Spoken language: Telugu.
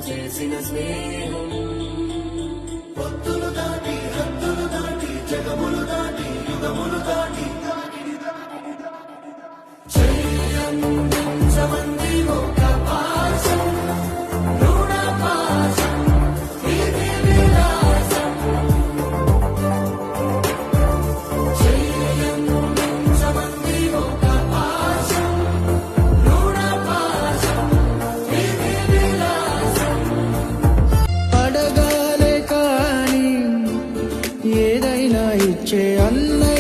చేసిన స్నేహం పొత్తులు దాటి హద్దులు దాటి జగములు దాటి యుగములు దాటి చెయ్యందించమంది ఒక పాశం రుణ పాశం ఇది విలాసం చెయ్యందించమంది ఒక పాశం రుణ పాశం ఇది విలాసం అడగాలే కానీ ఏదైనా ఇచ్చే అన్నయ్య